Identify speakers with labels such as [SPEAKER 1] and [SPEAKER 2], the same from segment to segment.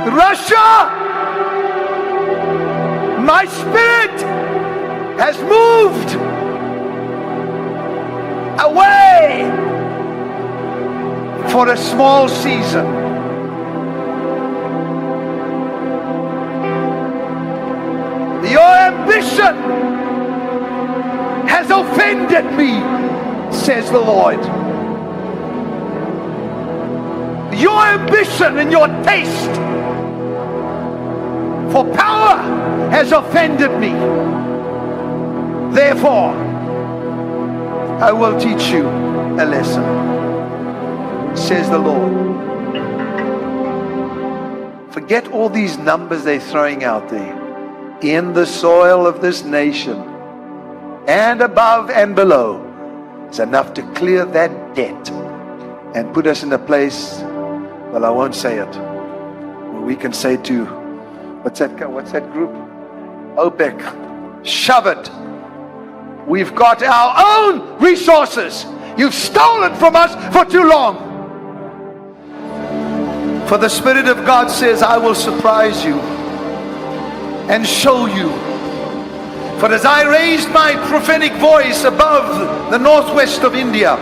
[SPEAKER 1] Russia, my spirit has moved away for a small season. Your ambition has offended me, says the Lord. Your ambition and your taste for power has offended me. Therefore, I will teach you a lesson, says the Lord. Forget all these numbers they're throwing out there. In the soil of this nation, and above and below, is enough to clear that debt and put us in a place, well, I won't say it, where we can say to, what's that group? OPEC, shove it. We've got our own resources. You've stolen from us for too long. For the Spirit of God says, I will surprise you and show you. For as I raised my prophetic voice above the northwest of India,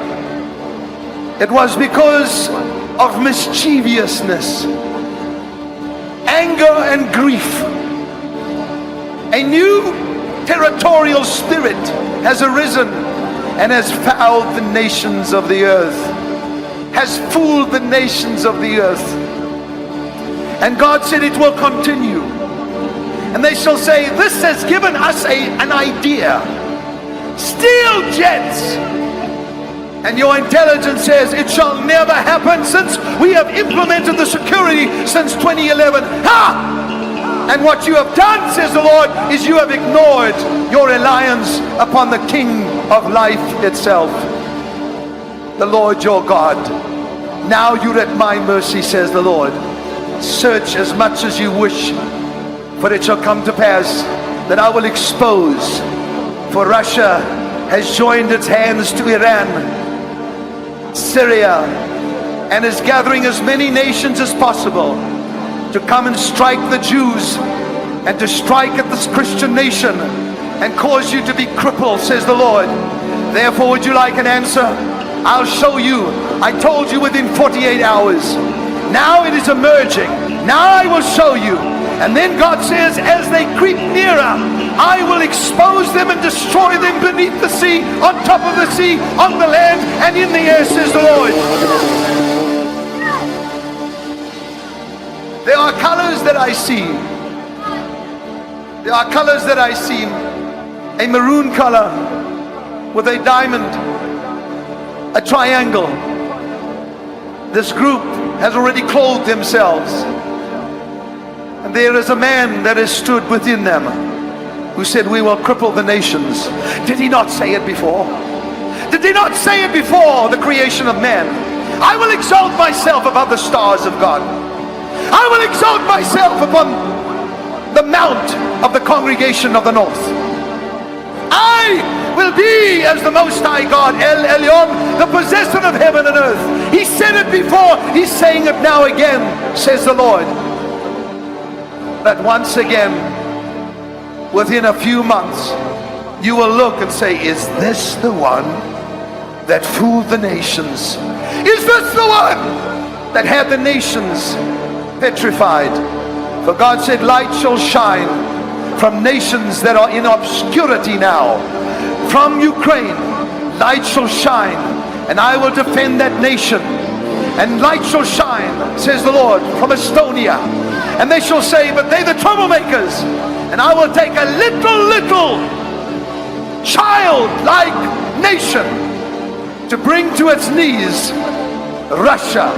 [SPEAKER 1] it was because of mischievousness, anger and grief. A new territorial spirit has arisen and has fouled the nations of the earth, has fooled the nations of the earth. And God said it will continue. And they shall say, this has given us an idea. Steel jets. And your intelligence says it shall never happen since we have implemented the security since 2011. Ha! And what you have done, says the Lord, is you have ignored your reliance upon the King of life itself, the Lord your God. Now you're at my mercy, says the Lord. Search as much as you wish, for it shall come to pass that I will expose. For Russia has joined its hands to Iran, Syria, and is gathering as many nations as possible to come and strike the Jews and to strike at this Christian nation and cause you to be crippled, says the Lord. Therefore, would you like an answer? I'll show you. I told you within 48 hours. Now it is emerging. Now I will show you. And then God says, as they creep nearer, I will expose them and destroy them beneath the sea, on top of the sea, on the land, and in the air, says the Lord. There are colors that I see. There are colors that I see. A maroon color with a diamond, a triangle. This group has already clothed themselves. And there is a man that has stood within them who said, we will cripple the nations. Did he not say it before? Did he not say it before the creation of man? I will exalt myself above the stars of God. I will exalt myself upon the mount of the congregation of the north. I will be as the Most High God, El Elyon, the possessor of heaven and earth. He said it before, he's saying it now again, says the Lord. That once again, within a few months, you will look and say, is this the one that fooled the nations? Is this the one that had the nations petrified? For God said, light shall shine from nations that are in obscurity now. From Ukraine, light shall shine, and I will defend that nation. And light shall shine, says the Lord, from Estonia. And they shall say, but they the troublemakers. And I will take a little child-like nation to bring to its knees Russia.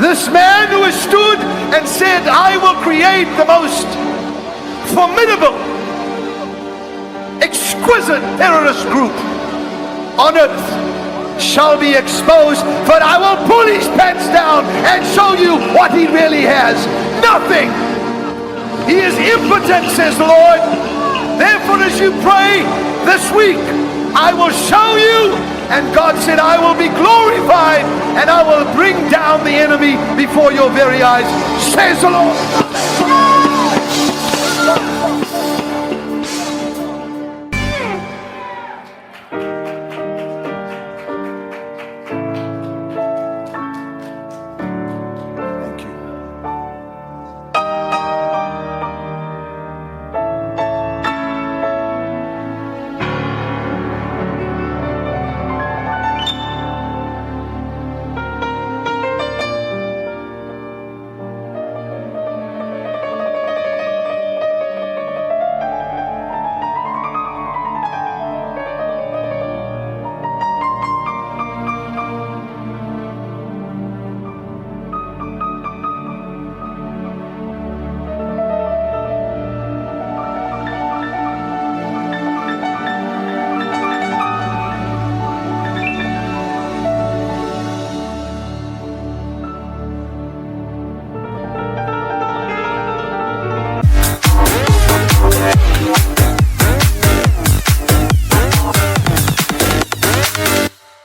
[SPEAKER 1] This man who has stood and said, I will create the most formidable, exquisite terrorist group on earth shall be exposed, but I will pull his pants down and show you what he really has. Nothing. He is impotent, says the Lord. Therefore, as you pray this week, I will show you. And God said, I will be glorified, and I will bring down the enemy before your very eyes. says the Lord. Thank you.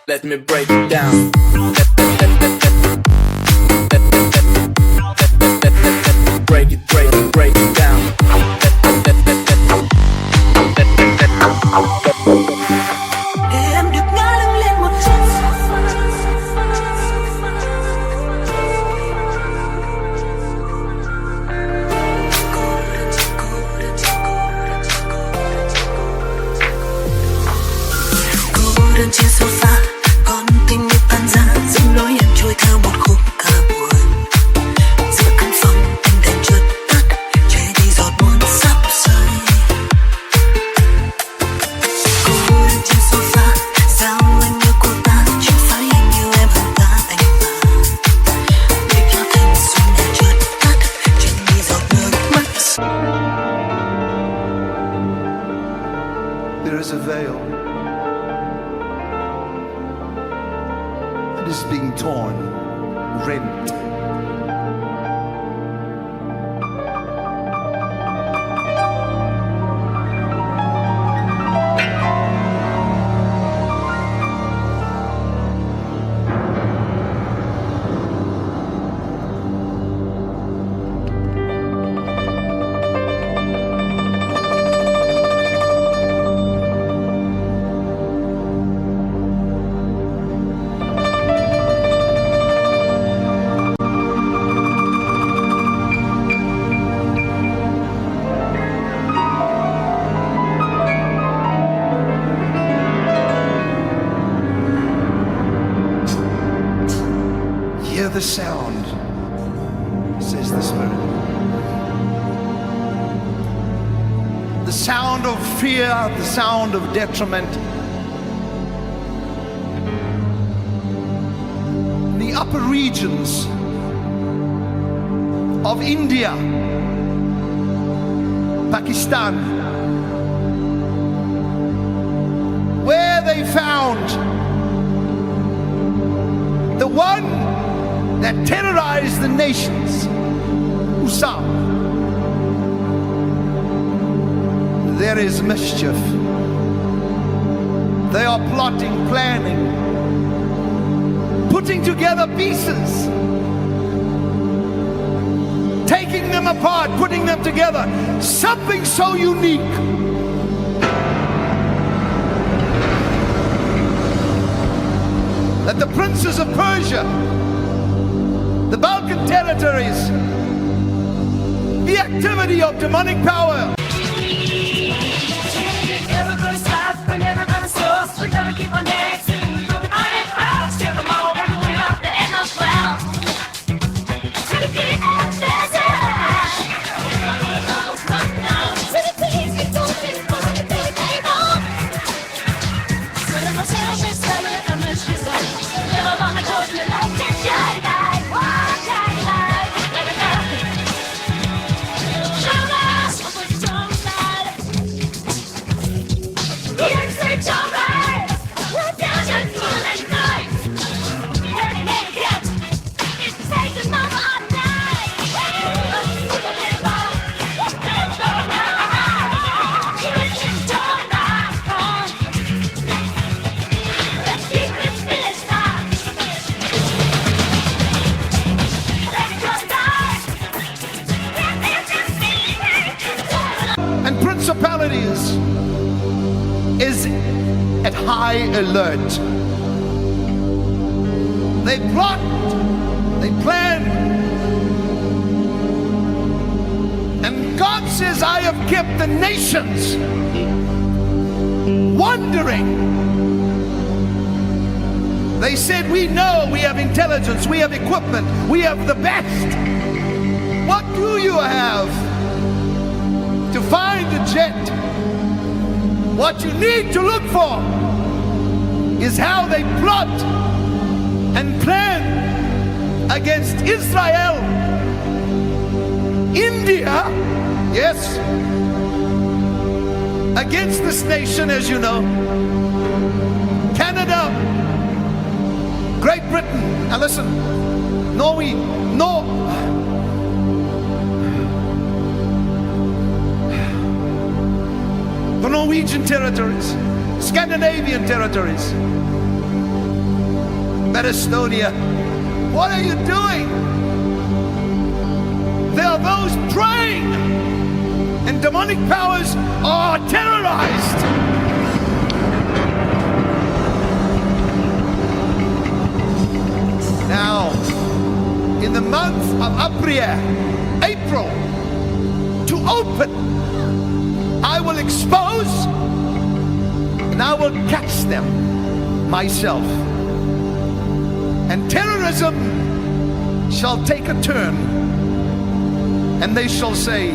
[SPEAKER 2] Let me break it down. Break it down.
[SPEAKER 3] Em được ngã lưng lên một chút. Cô đơn trên sofa, con tim như tan ra, dòng lối em trôi theo một khúc ca buồn. Giữa căn phòng ánh đèn chợt tắt, che đi giọt buồn sắp rơi. Cô đơn trên sofa, sao anh yêu cô ta, chẳng phải anh yêu em hơn cả anh mà. Để cho thanh xuân đèn chợt tắt, che đi giọt nước mắt.
[SPEAKER 1] There is a veil that is being torn, rent. Hear the sound, says the Spirit. The sound of fear, the sound of detriment. In the upper regions of India, Pakistan, where they found the one that terrorized the nations, Usam. There is mischief. They are plotting, planning, putting together pieces, taking them apart, putting them together. Something so unique. That the princes of Persia, the Balkan territories, the activity of demonic power.
[SPEAKER 4] Everybody's life, but everybody's source. We gotta keep on dancing. Moving on and proud. Steer them all, we're up the end of cloud. To the beat of desert. To the things we don't think for the day they know. So the most selfish, I'm a shizzle. Never wanna go to the light, just shine light. Walk, shine light. Let it go. Show us what we're doing.
[SPEAKER 1] principalities is at high alert. They plot, they plan, and God says, I have kept the nations wondering. They said, we know, we have intelligence, we have equipment, we have the best. What do you have to find a jet? What you need to look for is how they plot and plan against Israel, India, yes, against this nation, as you know, Canada, Great Britain. Now listen, the Norwegian territories, Scandinavian territories, Estonia. What are you doing? There are those praying, and demonic powers are terrorized. Now, in the month of April, to open, I will expose and I will catch them myself. And terrorism shall take a turn, and they shall say,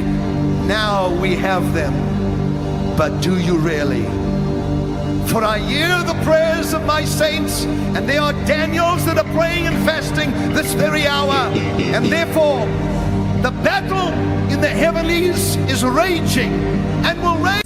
[SPEAKER 1] now we have them, but do you really? For I hear the prayers of my saints, and they are Daniels that are praying and fasting this very hour. And therefore, the battle in the heavenlies is raging and will rage.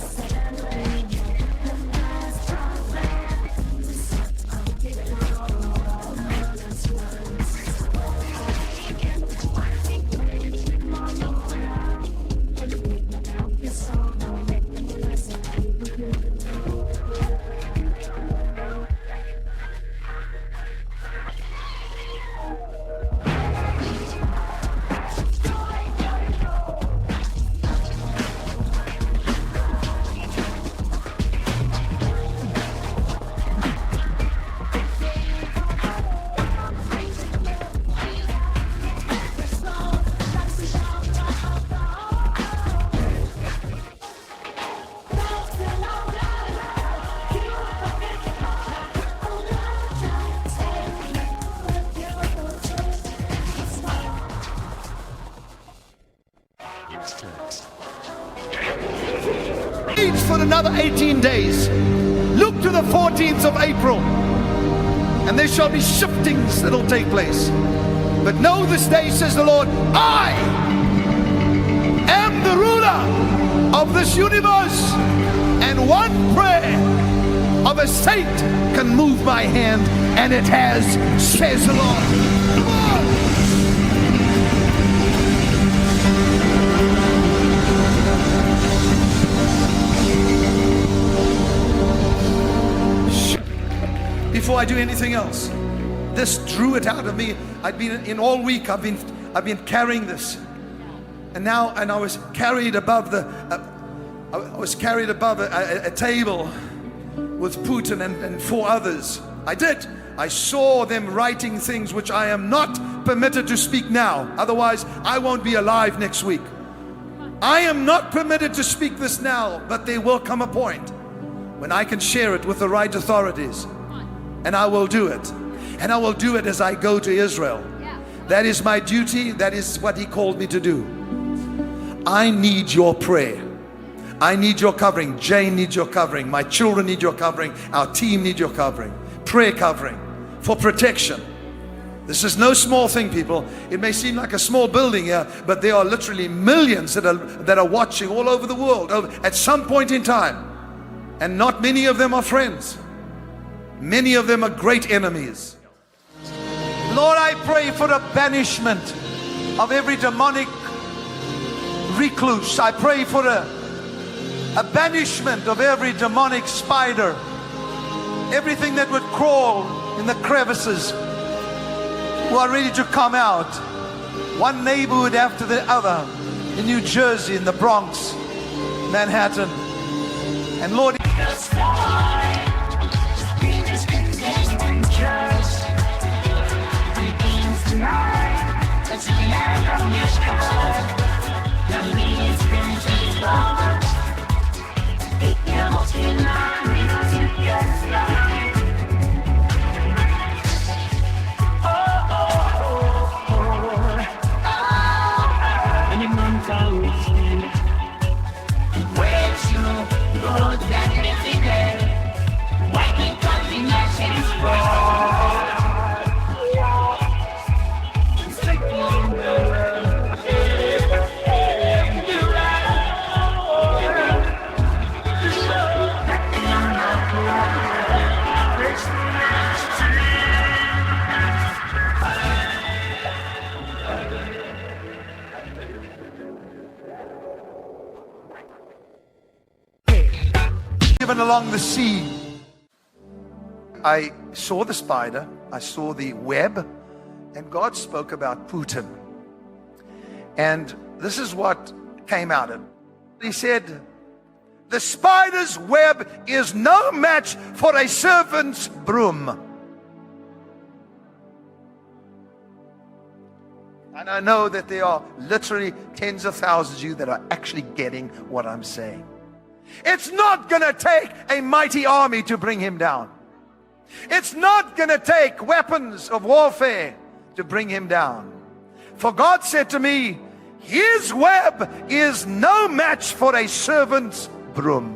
[SPEAKER 1] For another 18 days. Look to the 14th of April, and there shall be shiftings that will take place. But know this day, says the Lord, I am the ruler of this universe, and one prayer of a saint can move my hand, and it has, says the Lord. Come on. Before I do anything else, this drew it out of me. I'd been in all week. I've been carrying this, and I was carried above a table with Putin and 4 others. I saw them writing things which I am not permitted to speak now. Otherwise, I won't be alive next week. I am not permitted to speak this now, but there will come a point when I can share it with the right authorities. And I will do it. And I will do it as I go to Israel. That is my duty. That is what He called me to do. I need your prayer. I need your covering. Jane needs your covering. My children need your covering. Our team needs your covering. Prayer covering for protection. This is no small thing, people. It may seem like a small building here, but there are literally millions that are watching all over the world at some point in time. And not many of them are friends. Many of them are great enemies. Lord, I pray for the banishment of every demonic recluse. I pray for a banishment of every demonic spider. Everything that would crawl in the crevices, who are ready to come out. One neighborhood after the other. In New Jersey, in the Bronx, Manhattan. And Lord, even along the sea, I saw the spider, I saw the web, and God spoke about Putin. And this is what came out of it. He said, the spider's web is no match for a servant's broom. And I know that there are literally tens of thousands of you that are actually getting what I'm saying. It's not going to take a mighty army to bring him down. It's not going to take weapons of warfare to bring him down. For God said to me, his web is no match for a servant's broom.